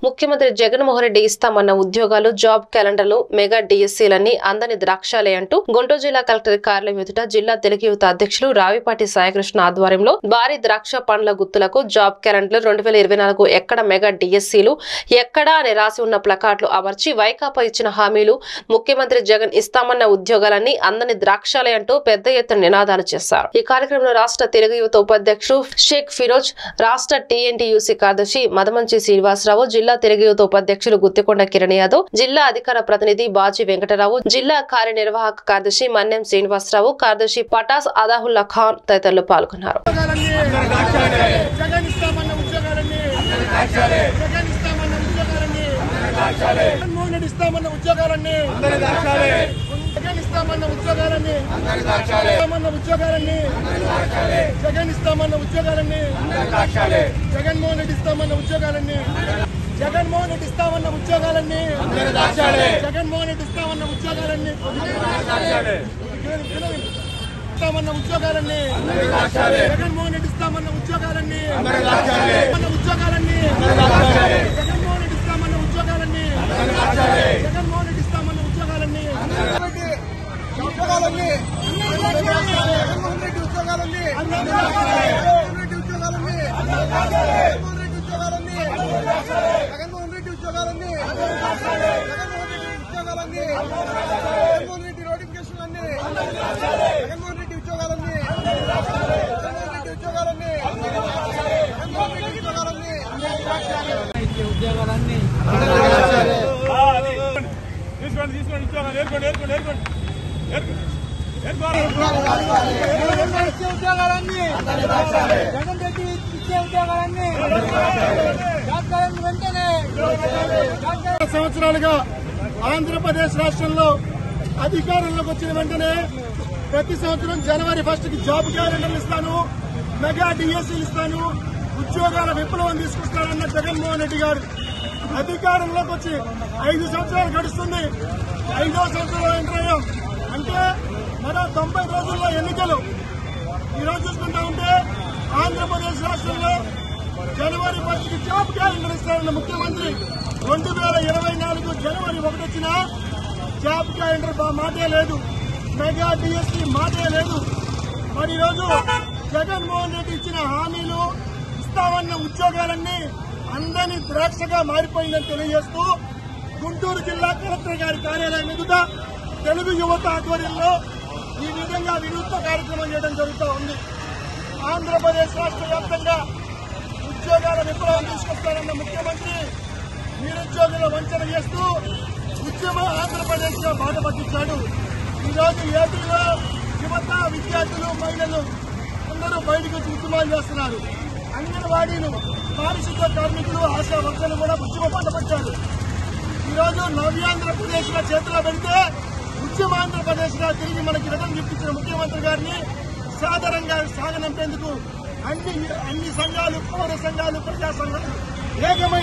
ముఖ్యమంత్రి జగన్మోహన్ రెడ్డి ఇస్తామన్న ఉద్యోగాలు job క్యాలెండర్లు mega డిఎస్సీలన్నీ అందని ద్రాక్షాలే అంటూ గుంటూరు జిల్లా కలెక్టర్ కార్యాలయం ఎదుట జిల్లా తెలుగు యువత అధ్యక్షులు రావిపాటి సాయికృష్ణ ఆధ్వర్యంలో భారీ ద్రాక్ష పండ్ల గుత్తులకు జాబ్ క్యాలెండర్ 2024 ఎక్కడ మెగా డిఎస్సీలు ఎక్కడా అని రాసి ఉన్న ప్లకార్డులు అమర్చి వైకాపా ఇచ్చిన హామీలు ముఖ్యమంత్రి జగన్ ఇస్తామన్న ఉద్యోగాలన్నీ అందని ద్రాక్షాలే అంటూ పెద్ద ఎత్తున నినాదాలు చేశారు। ఈ కార్యక్రమంలో రాష్ట్ర తెలుగు యువత ఉపాధ్యక్షుడు షేక్ ఫిరోజ్, రాష్ట్ర టీఎన్టీయూసీ కార్యదర్శి మదమంచి శ్రీనివాసరావు, జిల్లా తెలుగు యువత ఉపాధ్యక్షులు గుత్తికొండ కిరణ్ యాదవ్, జిల్లా అధికార ప్రతినిధి బాజీ వెంకటరావు, జిల్లా కార్యనిర్వాహక కార్యదర్శి మన్నెం శ్రీనివాసరావు, కార్యదర్శి పటాస్ అదాహుల్లా ఖాన్ తదితరులు పాల్గొన్నారు। జగన్మోహన్ రెడ్డి ఇస్తామన్న ఉద్యోగాలన్నీ జగన్మోహన్ రెడ్డి ఇస్తామన్న ఉద్యోగాలన్నీ ఇస్తామన్న ఉద్యోగాలన్నీ జగన్మోహన్ రెడ్డి ఇస్తామన్న ఉద్యోగాలన్నీ జగన్మోహన్ రెడ్డి ఇస్తామన్న ఉద్యోగాలన్నీ జగన్మోహన్ రెడ్డి ఇస్తామన్న ఉద్యోగాలన్నీ జగన్మోహన్ రెడ్డి ఉద్యోగాలన్నీ సంవత్సరాలుగా ఆంధ్రప్రదేశ్ రాష్ట్రంలో అధికారంలోకి వచ్చిన వెంటనే ప్రతి సంవత్సరం జనవరి 1 కి జాబ్ క్యాలెండర్లు ఇస్తాను, మెగా డిఎస్సీలు ఇస్తాను, ఉద్యోగాల విప్లవం తీసుకొస్తానన్న జగన్మోహన్ రెడ్డి గారు అధికారంలోకి వచ్చి 5 సంవత్సరాలు గడుస్తుంది। 5వ సంవత్సరంలో ఎంటర్ అయ్యాం అంటే మరో 90 రోజుల్లో ఎన్నికలు। ఈరోజు చూసుకుంటా ఉంటే ఆంధ్రప్రదేశ్ రాష్ట్రంలో జనవరి 1 కి జాబ్ క్యాలెండర్ ఇస్తారన్న ముఖ్యమంత్రి 2024 జనవరి 1 వచ్చిన జాబ్ క్యాలెండర్ మాటే లేదు, మెగా డిఎస్సీ మాటే లేదు। మరి ఈరోజు జగన్మోహన్ రెడ్డి ఇచ్చిన హామీలు ఇస్తామన్న ఉద్యోగాలన్నీ అందని ద్రాక్షగా మారిపోయిందని తెలియజేస్తూ గుంటూరు జిల్లా కలెక్టర్ గారి కార్యాలయం ఎదుట తెలుగు యువత ఆధ్వర్యంలో ఈ విధంగా వినూత్న కార్యక్రమం చేయడం జరుగుతూ ఉంది। ఆంధ్రప్రదేశ్ రాష్ట్ర వ్యాప్తంగా ఉద్యోగాల విప్లవం తీసుకొస్తారన్న ముఖ్యమంత్రి నిరుద్యోగుల వంచన చేస్తూ ఉద్యమ ఆంధ్రప్రదేశ్ లో బాట పట్టించాడు। ఈరోజు ఏపీలో యువత, విద్యార్థులు, మహిళలు అందరూ బయటకు వచ్చి ఉద్యమాలు చేస్తున్నారు। అంగన్వాడీలు, పారిశుద్ధ్య కార్మికులు, ఆశా వర్కర్లు కూడా ఉద్యమ బాట పట్టారు। ఈరోజు నవ్యాంధ్రప్రదేశ్ లో చేతిలో పెడితే ఉద్యమాంధ్రప్రదేశ్ గా తిరిగి మనకి రిటర్న్ గిఫ్ట్ ముఖ్యమంత్రి గారిని సాధారణంగా సాగనంపేందుకు అన్ని సంఘాలు, పౌర సంఘాలు, ప్రజా సంఘాలు ఏకమై